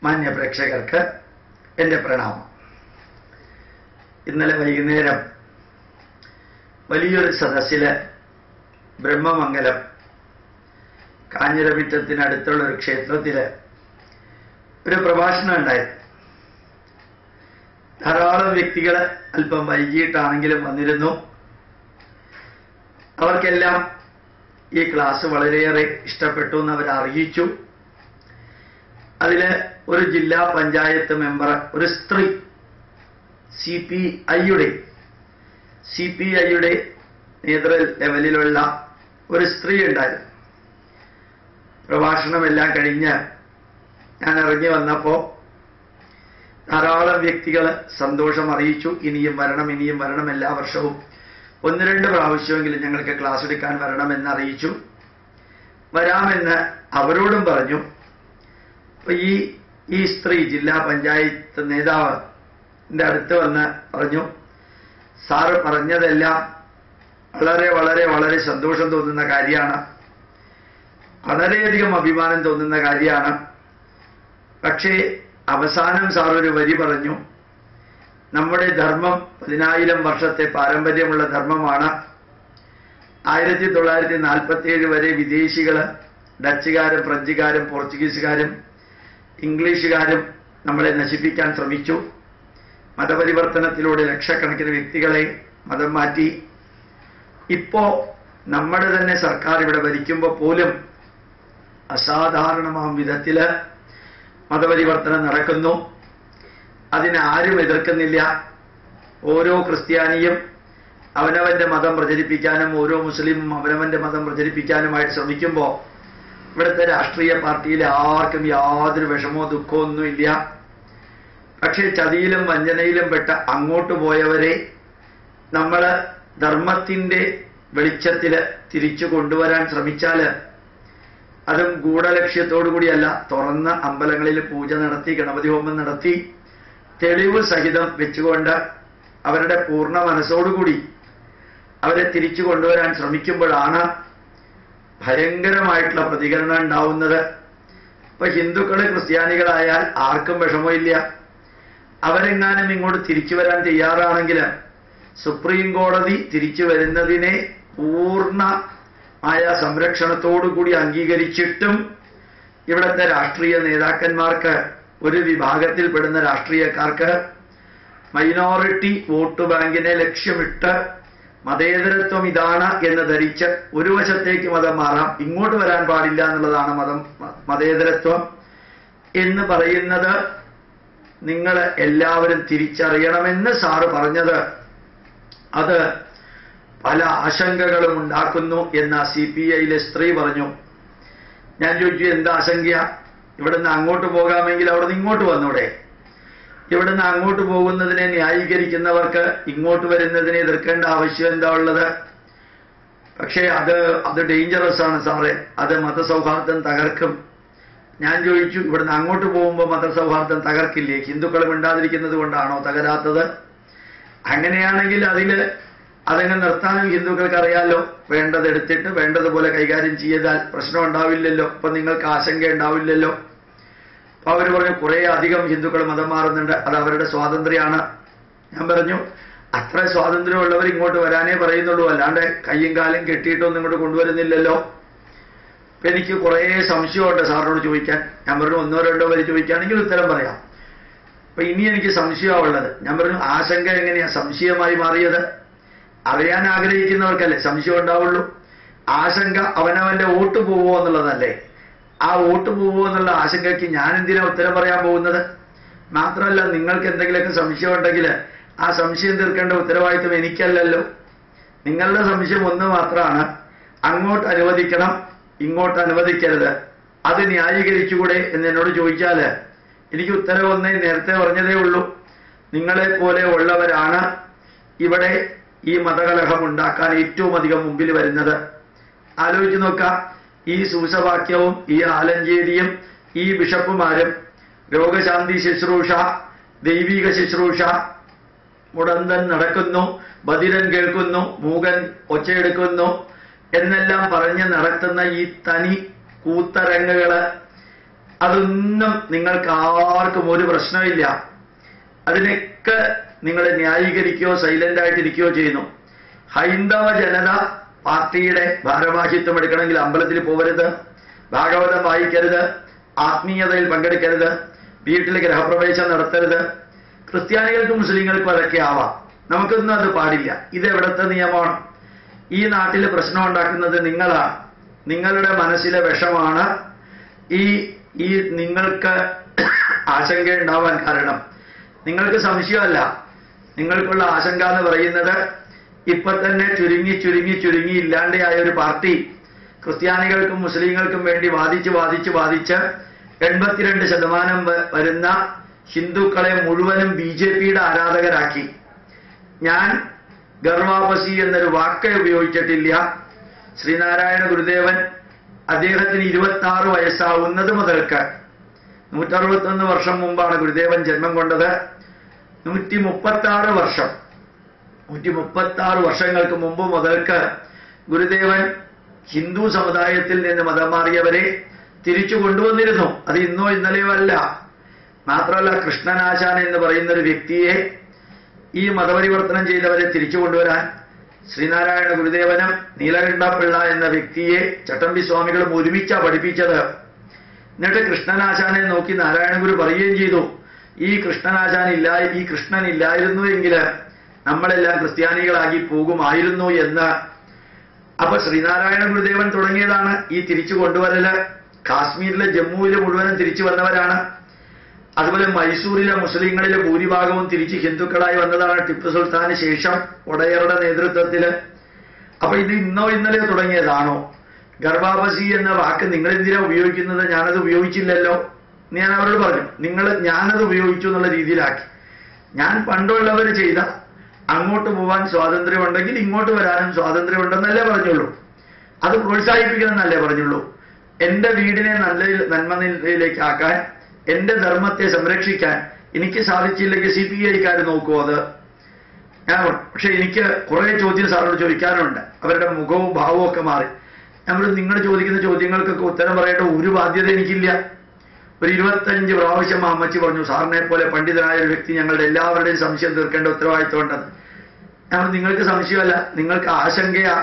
മാന്യ പ്രേക്ഷകർക്ക് എൻ്റെ പ്രണാമം. ഇന്നലെ വൈകുന്നേരം വലിയൊരു സദസ്സില് ബ്രഹ്മമംഗലം കാഞ്ഞിരമിറ്റത്തിനടുത്തുള്ള ഒരു ക്ഷേത്രത്തില് ഒരു പ്രഭാഷണം ഉണ്ടായിരുന്നു. ധാരാളം വ്യക്തികൾ അല്പം വൈകിട്ടാണെങ്കിലും വന്നിരുന്നു. അവർക്കെല്ലാം ഈ ക്ലാസ് വളരെയേറെ ഇഷ്ടപ്പെട്ടു എന്ന് അവർ അറിയിച്ചു. അതില് ഒരു ജില്ലാ പഞ്ചായത്ത് മെമ്പർ, ഒരു സ്ത്രീ, സി പി ഐയുടെ നേതൃ ലെവലിലുള്ള ഒരു സ്ത്രീ ഉണ്ടായിരുന്നു. പ്രഭാഷണമെല്ലാം കഴിഞ്ഞ് ഞാൻ ഇറങ്ങി വന്നപ്പോൾ ധാരാളം വ്യക്തികൾ സന്തോഷം അറിയിച്ചു. ഇനിയും വരണം, ഇനിയും വരണം, എല്ലാ വർഷവും 1-2 പ്രാവശ്യമെങ്കിലും ഞങ്ങൾക്ക് ക്ലാസ് എടുക്കാൻ വരണമെന്ന് അറിയിച്ചു. വരാമെന്ന് അവരോടും പറഞ്ഞു. അപ്പൊ ഈ സ്ത്രീ ജില്ലാ പഞ്ചായത്ത് നേതാവിന്റെ അടുത്ത് വന്ന് പറഞ്ഞു, സാറ് പറഞ്ഞതെല്ലാം വളരെ വളരെ വളരെ സന്തോഷം തോന്നുന്ന കാര്യമാണ്, വളരെയധികം അഭിമാനം തോന്നുന്ന കാര്യമാണ്. പക്ഷേ അവസാനം സാർ ഒരു വരി പറഞ്ഞു, നമ്മുടെ ധർമ്മം 10,000 വർഷത്തെ പാരമ്പര്യമുള്ള ധർമ്മമാണ്. 1947 വരെ വിദേശികൾ, ഡച്ചുകാരും ഫ്രഞ്ചുകാരും പോർച്ചുഗീസുകാരും ഇംഗ്ലീഷുകാരും നമ്മളെ നശിപ്പിക്കാൻ ശ്രമിച്ചു. മതപരിവർത്തനത്തിലൂടെ ലക്ഷക്കണക്കിന് വ്യക്തികളെ മതം മാറ്റി. ഇപ്പോ നമ്മുടെ തന്നെ സർക്കാർ ഇവിടെ ഭരിക്കുമ്പോൾ പോലും അസാധാരണമാം വിധത്തില് മതപരിവർത്തനം നടക്കുന്നു. അതിനാരും എതിർക്കുന്നില്ല. ഓരോ ക്രിസ്ത്യാനിയും അവനവന്റെ മതം പ്രചരിപ്പിക്കാനും ഓരോ മുസ്ലിമും അവനവന്റെ മതം പ്രചരിപ്പിക്കാനുമായിട്ട് ശ്രമിക്കുമ്പോൾ ഇവിടുത്തെ രാഷ്ട്രീയ പാർട്ടിയിൽ ആർക്കും യാതൊരു വിഷമോ ദുഃഖമോ ഒന്നുമില്ല. പക്ഷേ ചതിയിലും വഞ്ചനയിലും പെട്ട അങ്ങോട്ട് പോയവരെ നമ്മൾ ധർമ്മത്തിന്റെ വെളിച്ചത്തില് തിരിച്ചു കൊണ്ടുവരാൻ ശ്രമിച്ചാല്, അതും ഗൂഢലക്ഷ്യത്തോടു കൂടിയല്ല, തുറന്ന അമ്പലങ്ങളിൽ പൂജ നടത്തി, ഗണപതി ഹോമം നടത്തി, തെളിവ് സഹിതം വെച്ചുകൊണ്ട് അവരുടെ പൂർണ്ണ മനസ്സോടുകൂടി അവരെ തിരിച്ചു കൊണ്ടുവരാൻ ശ്രമിക്കുമ്പോഴാണ് ഭയങ്കരമായിട്ടുള്ള പ്രതികരണം ഉണ്ടാവുന്നത്. ഇപ്പൊ ഹിന്ദുക്കള് ക്രിസ്ത്യാനികളായാൽ ആർക്കും വിഷമമില്ല. അവരെങ്ങാനും ഇങ്ങോട്ട് തിരിച്ചു വരാൻ തയ്യാറാണെങ്കിൽ സുപ്രീം കോടതി തിരിച്ചു വരുന്നതിനെ പൂർണ്ണമായ സംരക്ഷണത്തോടുകൂടി അംഗീകരിച്ചിട്ടും ഇവിടുത്തെ രാഷ്ട്രീയ നേതാക്കന്മാർക്ക്, ഒരു വിഭാഗത്തിൽപ്പെടുന്ന രാഷ്ട്രീയക്കാർക്ക് മൈനോറിറ്റി വോട്ട് ബാങ്കിനെ ലക്ഷ്യമിട്ട് മതേതരത്വം ഇതാണ് എന്ന് ധരിച്ച് ഒരു വശത്തേക്ക് മതം മാറാം, ഇങ്ങോട്ട് വരാൻ പാടില്ല എന്നുള്ളതാണ് മതേതരത്വം എന്ന് പറയുന്നത് നിങ്ങൾ എല്ലാവരും തിരിച്ചറിയണമെന്ന് സാറ് പറഞ്ഞത് അത് പല ആശങ്കകളും ഉണ്ടാക്കുന്നു എന്ന് CPIയിലെ സ്ത്രീ പറഞ്ഞു. ഞാൻ ചോദിച്ചു, എന്താ ആശങ്ക? ഇവിടുന്ന് അങ്ങോട്ട് പോകാമെങ്കിൽ അവിടുന്ന് ഇങ്ങോട്ട് വന്നൂടെ? ഇവിടുന്ന് അങ്ങോട്ട് പോകുന്നതിനെ ന്യായീകരിക്കുന്നവർക്ക് ഇങ്ങോട്ട് വരുന്നതിനെ എതിർക്കേണ്ട ആവശ്യം എന്താ ഉള്ളത്? പക്ഷേ അത് ഡേഞ്ചറസ് ആണ് സാറേ, അത് മതസൗഹാർദ്ദം തകർക്കും. ഞാൻ ചോദിച്ചു, ഇവിടുന്ന് അങ്ങോട്ട് പോകുമ്പോൾ മതസൗഹാർദ്ദം തകർക്കില്ലേ? ഹിന്ദുക്കൾ മിണ്ടാതിരിക്കുന്നത് കൊണ്ടാണോ തകരാത്തത്? അങ്ങനെയാണെങ്കിൽ അതങ്ങ് നിർത്താനും ഹിന്ദുക്കൾക്ക് അറിയാലോ. വേണ്ടതെടുത്തിട്ട് വേണ്ടതുപോലെ കൈകാര്യം ചെയ്താൽ പ്രശ്നം ഉണ്ടാവില്ലല്ലോ. അപ്പൊ നിങ്ങൾക്ക് ആശങ്ക ഉണ്ടാവില്ലല്ലോ. അപ്പൊ അവർ പറഞ്ഞു, കുറെ അധികം ഹിന്ദുക്കൾ മതം മാറുന്നുണ്ട്, അത് അവരുടെ സ്വാതന്ത്ര്യമാണ്. ഞാൻ പറഞ്ഞു, അത്ര സ്വാതന്ത്ര്യമുള്ളവർ ഇങ്ങോട്ട് വരാനേ പറയുന്നുള്ളൂ, അല്ലാണ്ട് കയ്യും കാലും കെട്ടിയിട്ടൊന്നും ഇങ്ങോട്ട് കൊണ്ടുവരുന്നില്ലല്ലോ. അപ്പൊ എനിക്ക് കുറെ സംശയമുണ്ട് സാറിനോട് ചോദിക്കാൻ. ഞാൻ പറഞ്ഞു, 1-2 വരി ചോദിക്കുകയാണെങ്കിൽ ഉത്തരം പറയാം. അപ്പൊ ഇനി എനിക്ക് സംശയമുള്ളത്. ഞാൻ പറഞ്ഞു, ആശങ്ക എങ്ങനെയാ സംശയമായി മാറിയത്? അറിയാൻ ആഗ്രഹിക്കുന്നവർക്കല്ലേ സംശയം ഉണ്ടാവുള്ളൂ. ആശങ്ക അവനവന്റെ വോട്ട് പോവോ എന്നുള്ളതല്ലേ. ആ വോട്ട് പോവോ എന്നുള്ള ആശങ്കയ്ക്ക് ഞാൻ എന്തിനാ ഉത്തരം പറയാൻ പോകുന്നത്? മാത്രമല്ല, നിങ്ങൾക്ക് എന്തെങ്കിലുമൊക്കെ സംശയം ഉണ്ടെങ്കിൽ ആ സംശയം തീർക്കേണ്ട ഉത്തരവാദിത്വം എനിക്കല്ലല്ലോ. നിങ്ങളുടെ സംശയം ഒന്ന് മാത്രമാണ്, അങ്ങോട്ട് അനുവദിക്കണം, ഇങ്ങോട്ട് അനുവദിക്കരുത്, അത് ന്യായീകരിച്ചുകൂടെ എന്ന് എന്നോട് ചോദിച്ചാല് എനിക്ക് ഉത്തരം ഒന്നേ നേരത്തെ പറഞ്ഞതേ ഉള്ളൂ. നിങ്ങളെ പോലെ ഉള്ളവരാണ് ഇവിടെ ഈ മതകലഹം ഉണ്ടാക്കാൻ ഏറ്റവും അധികം മുമ്പിൽ വരുന്നത്. ആലോചിച്ച് നോക്കാം, ഈ സൂസവാക്യവും ഈ ആലഞ്ചേരിയും ഈ ബിഷപ്പുമാരും രോഗശാന്തി ശുശ്രൂഷ, ദൈവിക ശുശ്രൂഷ, മുടന്തൻ നടക്കുന്നു, ബധിരൻ കേൾക്കുന്നു, മൂകൻ ഒച്ചയെടുക്കുന്നു എന്നെല്ലാം പറഞ്ഞ് നടത്തുന്ന ഈ തനി കൂത്തരങ്ങുകള് അതൊന്നും നിങ്ങൾക്ക് ആർക്കും ഒരു പ്രശ്നമില്ല. അതിനൊക്കെ നിങ്ങൾ ന്യായീകരിക്കുകയോ സൈലന്റ് ആയിട്ടിരിക്കുകയോ ചെയ്യുന്നു. ഹൈന്ദവ ജനത പാർട്ടിയുടെ ഭാരവാഹിത്വം എടുക്കണമെങ്കിൽ അമ്പലത്തിൽ പോകരുത്, ഭാഗവതം വായിക്കരുത്, ആത്മീയതയിൽ പങ്കെടുക്കരുത്, വീട്ടിൽ ഗ്രഹപ്രവേശം നടത്തരുത്. ക്രിസ്ത്യാനികൾക്കും മുസ്ലിങ്ങൾക്കും അതൊക്കെ ആവാം, നമുക്കൊന്നും അത് പാടില്ല. ഇത് എവിടുത്തെ നിയമമാണ്? ഈ നാട്ടിൽ പ്രശ്നം ഉണ്ടാക്കുന്നത് നിങ്ങളാണ്, നിങ്ങളുടെ മനസ്സിലെ വിഷമാണ് ഈ നിങ്ങൾക്ക് ആശങ്ക ഉണ്ടാവാൻ കാരണം. നിങ്ങൾക്ക് സംശയമല്ല, നിങ്ങൾക്കുള്ള ആശങ്ക എന്ന് പറയുന്നത് ഇപ്പൊ തന്നെ ചുരുങ്ങി ചുരുങ്ങി ചുരുങ്ങി ഇല്ലാണ്ടായ ഒരു പാർട്ടി ക്രിസ്ത്യാനികൾക്കും മുസ്ലിങ്ങൾക്കും വേണ്ടി വാദിച്ച് 82% വരുന്ന ഹിന്ദുക്കളെ മുഴുവനും BJPയുടെ ആരാധകരാക്കി. ഞാൻ ഗർവാപസി എന്നൊരു വാക്ക് ഉപയോഗിച്ചിട്ടില്ല. ശ്രീനാരായണ ഗുരുദേവൻ അദ്ദേഹത്തിന് 26 വയസ്സാവുന്നത് മുതൽക്ക് 161 വർഷം മുമ്പാണ് ഗുരുദേവൻ ജന്മം കൊണ്ടത്. 136 വർഷങ്ങൾക്ക് മുമ്പ് മുതൽക്ക് ഗുരുദേവൻ ഹിന്ദു സമുദായത്തിൽ നിന്ന് മതം മാറിയവരെ തിരിച്ചു കൊണ്ടുവന്നിരുന്നു. അത് ഇന്നോ ഇന്നലെയോ അല്ല. മാത്രമല്ല, കൃഷ്ണനാശാൻ എന്ന് പറയുന്ന ഒരു വ്യക്തിയെ, ഈ മതപരിവർത്തനം ചെയ്തവരെ തിരിച്ചു കൊണ്ടുവരാൻ ശ്രീനാരായണ ഗുരുദേവനും നീലകണ്ഠപിള്ള എന്ന വ്യക്തിയെ ചട്ടമ്പി സ്വാമികളും ഒരുമിച്ചാണ് പഠിപ്പിച്ചത്. എന്നിട്ട് കൃഷ്ണനാശാനെ നോക്കി നാരായണ ഗുരു പറയുകയും ചെയ്തു, ഈ കൃഷ്ണൻ ഇല്ലായിരുന്നു എങ്കിൽ നമ്മളെല്ലാം ക്രിസ്ത്യാനികളാക്കി പോകുമായിരുന്നു എന്ന്. അപ്പൊ ശ്രീനാരായണ ഗുരുദേവൻ തുടങ്ങിയതാണ് ഈ തിരിച്ചു കൊണ്ടുവരല്. കാശ്മീരിലെ ജമ്മുവിലെ മുഴുവനും തിരിച്ചു വന്നവരാണ്. അതുപോലെ മൈസൂരിലെ മുസ്ലിങ്ങളിലെ ഭൂരിഭാഗവും തിരിച്ച് ഹിന്ദുക്കളായി വന്നതാണ് ടിപ്പു സുൽത്താന് ശേഷം ഒടയറുടെ നേതൃത്വത്തില്. അപ്പൊ ഇത് ഇന്നോ ഇന്നലെയോ തുടങ്ങിയതാണോ? ഗർഭാപസി എന്ന വാക്ക് നിങ്ങൾ എന്തിനാ ഉപയോഗിക്കുന്നത്? ഞാനത് ഉപയോഗിച്ചില്ലല്ലോ. ഞാൻ അവരോട് പറഞ്ഞു, ഞാനത് ഉപയോഗിച്ചു എന്നുള്ള രീതിയിലാക്കി. ഞാൻ പണ്ടുള്ളവർ ചെയ്ത അങ്ങോട്ട് പോവാൻ സ്വാതന്ത്ര്യമുണ്ടെങ്കിൽ ഇങ്ങോട്ട് വരാനും സ്വാതന്ത്ര്യമുണ്ടെന്നല്ലേ പറഞ്ഞുള്ളൂ. അത് പ്രോത്സാഹിപ്പിക്കണമെന്നല്ലേ പറഞ്ഞുള്ളൂ. എന്റെ വീടിനെ നന്മ നിലയിലേക്കാക്കാൻ, എന്റെ ധർമ്മത്തെ സംരക്ഷിക്കാൻ എനിക്ക് സാധിച്ചില്ലെങ്കിൽ CPI-ക്കാർ നോക്കുമോ? അത് പക്ഷെ എനിക്ക് കുറെ ചോദ്യം സാറിനോട് ചോദിക്കാനുണ്ട്. അവരുടെ മുഖവും ഭാവവും ഒക്കെ മാറി. നിങ്ങൾ ചോദിക്കുന്ന ചോദ്യങ്ങൾക്കൊക്കെ ഉത്തരം പറയേണ്ട ഒരു ബാധ്യത എനിക്കില്ല. ഒരു 25 പ്രാവശ്യം അമ്മച്ചി പറഞ്ഞു, സാറിനെ പോലെ പണ്ഡിതനായ ഒരു വ്യക്തി ഞങ്ങളുടെ എല്ലാവരുടെയും സംശയം തീർക്കേണ്ട ഉത്തരവാദിത്വം ഉണ്ടെന്ന്. നിങ്ങൾക്ക് സംശയമല്ല, നിങ്ങൾക്ക് ആശങ്കയാ.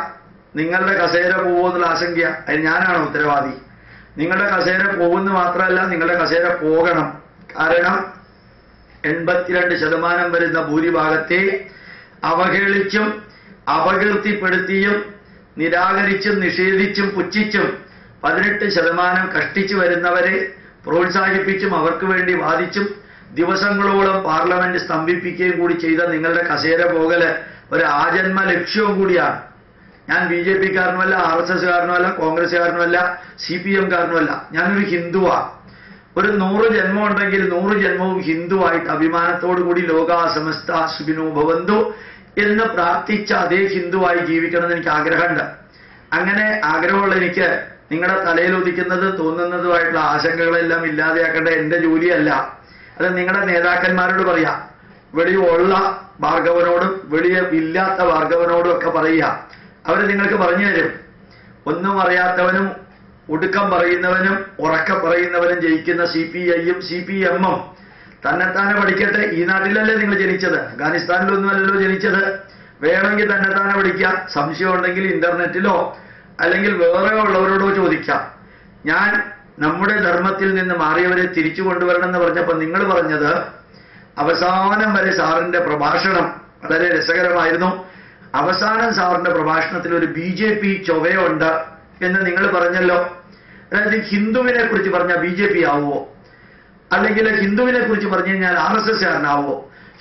നിങ്ങളുടെ കസേര പോകുമെന്നുള്ള ആശങ്കയാ. അതിന് ഞാനാണ് ഉത്തരവാദി. നിങ്ങളുടെ കസേര പോകുന്ന മാത്രമല്ല, നിങ്ങളുടെ കസേര പോകണം. കാരണം 82% വരുന്ന ഭൂരിഭാഗത്തെ അവഹേളിച്ചും അപകീർത്തിപ്പെടുത്തിയും നിരാകരിച്ചും നിഷേധിച്ചും പുച്ഛിച്ചും 18% കഷ്ടിച്ചു വരുന്നവരെ പ്രോത്സാഹിപ്പിച്ചും അവർക്ക് വേണ്ടി വാദിച്ചും ദിവസങ്ങളോളം പാർലമെന്റ് സ്തംഭിപ്പിക്കുകയും കൂടി ചെയ്ത നിങ്ങളുടെ കസേര പോകല് ഒരു ആജന്മ ലക്ഷ്യവും കൂടിയാണ്. ഞാൻ BJP-കാരനുമല്ല, RSS-കാരനുമല്ല, കോൺഗ്രസ്സുകാരനുമല്ല, CPM-കാരനുമല്ല. ഞാനൊരു ഹിന്ദുവാ. ഒരു 100 ജന്മം ഉണ്ടെങ്കിൽ 100 ജന്മവും ഹിന്ദുവായിട്ട് അഭിമാനത്തോടുകൂടി ലോകാ സമസ്ത സുഖിനോ ഭവന്തു എന്ന് പ്രാർത്ഥിച്ച അതേ ഹിന്ദുവായി ജീവിക്കണമെന്ന് എനിക്ക് ആഗ്രഹമുണ്ട്. അങ്ങനെ ആഗ്രഹമുള്ള എനിക്ക് നിങ്ങളുടെ തലയിൽ ഉദിക്കുന്നത് തോന്നുന്നതുമായിട്ടുള്ള ആശങ്കകളെല്ലാം ഇല്ലാതെയാക്കേണ്ട എന്റെ ജോലിയല്ല. അത് നിങ്ങളുടെ നേതാക്കന്മാരോട് പറയാം. വെളിയുള്ള ഭാർഗവനോടും വെളിയെ ഇല്ലാത്ത ഭാർഗവനോടും ഒക്കെ പറയുക. അവര് നിങ്ങൾക്ക് പറഞ്ഞു തരും. ഒന്നും അറിയാത്തവനും ഒടുക്കം പറയുന്നവനും ഉറക്ക പറയുന്നവനും ജയിക്കുന്ന CPI-യും CPM-ഉം തന്നെത്താനെ പഠിക്കട്ടെ. ഈ നാട്ടിലല്ലേ നിങ്ങൾ ജനിച്ചത്? അഫ്ഗാനിസ്ഥാനിലൊന്നുമല്ലല്ലോ ജനിച്ചത്. വേണമെങ്കിൽ തന്നെത്താനെ പഠിക്കാം. സംശയം ഉണ്ടെങ്കിൽ ഇന്റർനെറ്റിലോ അല്ലെങ്കിൽ വേറെ ഉള്ളവരോടോ ചോദിക്കാം. ഞാൻ നമ്മുടെ ധർമ്മത്തിൽ നിന്ന് മാറിയവരെ തിരിച്ചു കൊണ്ടുവരണമെന്ന് പറഞ്ഞപ്പോൾ നിങ്ങൾ പറഞ്ഞത് അവസാനം വരെ സാറിന്റെ പ്രഭാഷണം വളരെ രസകരമായിരുന്നു. അവസാനം സാറിന്റെ പ്രഭാഷണത്തിൽ ഒരു BJP ചൊവയുണ്ട് എന്ന് നിങ്ങൾ പറഞ്ഞല്ലോ. അതായത് ഹിന്ദുവിനെ കുറിച്ച് പറഞ്ഞാൽ BJP ആവുമോ? അല്ലെങ്കിൽ ഹിന്ദുവിനെ കുറിച്ച് പറഞ്ഞു കഴിഞ്ഞാൽ RSS-കാരനാവോ?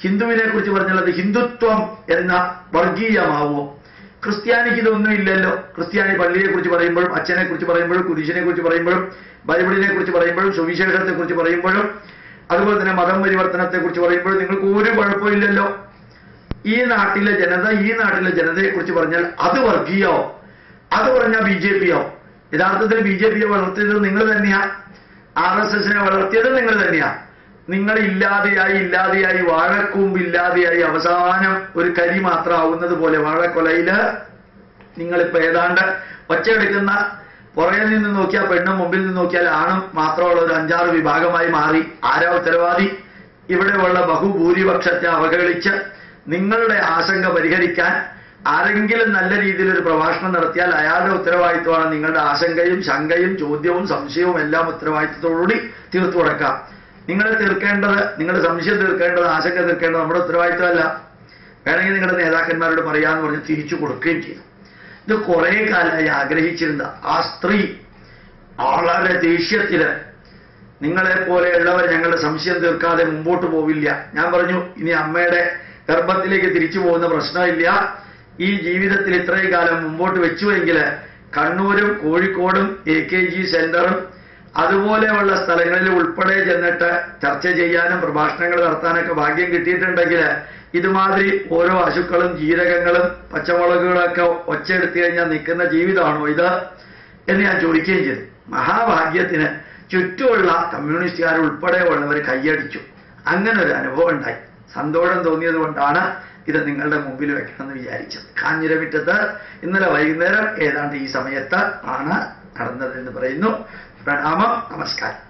ഹിന്ദുവിനെ കുറിച്ച് പറഞ്ഞാൽ അത് ഹിന്ദുത്വം എന്ന വർഗീയമാവോ? ക്രിസ്ത്യാനിക്ക് ഇതൊന്നും ഇല്ലല്ലോ. ക്രിസ്ത്യാനി പള്ളിയെ കുറിച്ച് പറയുമ്പോഴും അച്ഛനെ കുറിച്ച് പറയുമ്പോഴും കുരിശിനെ കുറിച്ച് പറയുമ്പോഴും ബൈബിളിനെ കുറിച്ച് പറയുമ്പോഴും സുവിശേഷത്തെ കുറിച്ച് പറയുമ്പോഴും അതുപോലെ തന്നെ മതം പരിവർത്തനത്തെ കുറിച്ച് പറയുമ്പോഴും നിങ്ങൾക്ക് ഒരു കുഴപ്പമില്ലല്ലോ. ഈ നാട്ടിലെ ജനതയെ കുറിച്ച് പറഞ്ഞാൽ അത് വർഗീയോ? അത് പറഞ്ഞാൽ BJP-യോ? യഥാർത്ഥത്തിൽ BJP-യെ വളർത്തിയത് നിങ്ങൾ തന്നെയാ. RSS-നെ വളർത്തിയത് നിങ്ങൾ തന്നെയാ. നിങ്ങൾ ഇല്ലാതെയായി വാഴക്കൂമ്പില്ലാതെയായി അവസാനം ഒരു കരി മാത്രമാവുന്നത് പോലെ വാഴക്കൊലയില് നിങ്ങളിപ്പോ ഏതാണ്ട് ഒച്ചയെടുക്കുന്ന പുറകിൽ നിന്ന് നോക്കിയാൽ പെണ്ണും, മുമ്പിൽ നിന്ന് നോക്കിയാൽ ആണും മാത്രമുള്ള ഒരു 5-6 വിഭാഗമായി മാറി. ആരാ ഉത്തരവാദി? ഇവിടെയുള്ള ബഹുഭൂരിപക്ഷത്തെ അവഹേളിച്ച് നിങ്ങളുടെ ആശങ്ക പരിഹരിക്കാൻ ആരെങ്കിലും നല്ല രീതിയിൽ ഒരു പ്രഭാഷണം നടത്തിയാൽ അയാളുടെ ഉത്തരവാദിത്വമാണ് നിങ്ങളുടെ ആശങ്കയും ശങ്കയും ചോദ്യവും സംശയവും എല്ലാം ഉത്തരവാദിത്വത്തോടുകൂടി തീർത്തു കൊടുക്കാം. നിങ്ങളെ തീർക്കേണ്ടത്, നിങ്ങളുടെ സംശയം തീർക്കേണ്ടത്, ആശങ്ക തീർക്കേണ്ടത് നമ്മുടെ ഉത്തരവാദിത്വമല്ല. വേണമെങ്കിൽ നിങ്ങളുടെ നേതാക്കന്മാരോട് പറയാമെന്ന് പറഞ്ഞ് തിരിച്ചു കൊടുക്കുകയും ചെയ്തു. ഇത് കുറെ കാലമായി ആഗ്രഹിച്ചിരുന്ന ആ സ്ത്രീ വളരെ ദേഷ്യത്തില്, നിങ്ങളെ പോലെയുള്ളവർ ഞങ്ങളുടെ സംശയം തീർക്കാതെ മുമ്പോട്ട് പോവില്ല. ഞാൻ പറഞ്ഞു, ഇനി അമ്മയുടെ ഗർഭത്തിലേക്ക് തിരിച്ചു പോകുന്ന പ്രശ്നമില്ല. ഈ ജീവിതത്തിൽ ഇത്രയും കാലം മുമ്പോട്ട് വെച്ചുവെങ്കിൽ കണ്ണൂരും കോഴിക്കോടും AKG സെന്ററും അതുപോലെയുള്ള സ്ഥലങ്ങളിൽ ഉൾപ്പെടെ ചെന്നിട്ട് ചർച്ച ചെയ്യാനും പ്രഭാഷണങ്ങൾ നടത്താനൊക്കെ ഭാഗ്യം കിട്ടിയിട്ടുണ്ടെങ്കിൽ ഇതുമാതിരി ഓരോ പശുക്കളും ജീരകങ്ങളും പച്ചമുളകുകളൊക്കെ ഒച്ചയെടുത്തു കഴിഞ്ഞാൽ നിൽക്കുന്ന ജീവിതമാണോ ഇത് എന്ന് ഞാൻ ചോദിക്കുകയും ചെയ്തു. മഹാഭാഗ്യത്തിന് ചുറ്റുമുള്ള കമ്മ്യൂണിസ്റ്റുകാർ ഉൾപ്പെടെ ഉള്ളവർ കൈയടിച്ചു. അങ്ങനെ ഒരു അനുഭവം ഉണ്ടായി. സന്തോഷം തോന്നിയത് കൊണ്ടാണ് ഇത് നിങ്ങളുടെ മുമ്പിൽ വെക്കണമെന്ന് വിചാരിച്ചത്. കാഞ്ഞിരമിറ്റത്ത് ഇന്നലെ വൈകുന്നേരം ഏതാണ്ട് ഈ സമയത്ത് ആണ് നടന്നതെന്ന് പറയുന്നു. പ്രണാമം, നമസ്കാരം.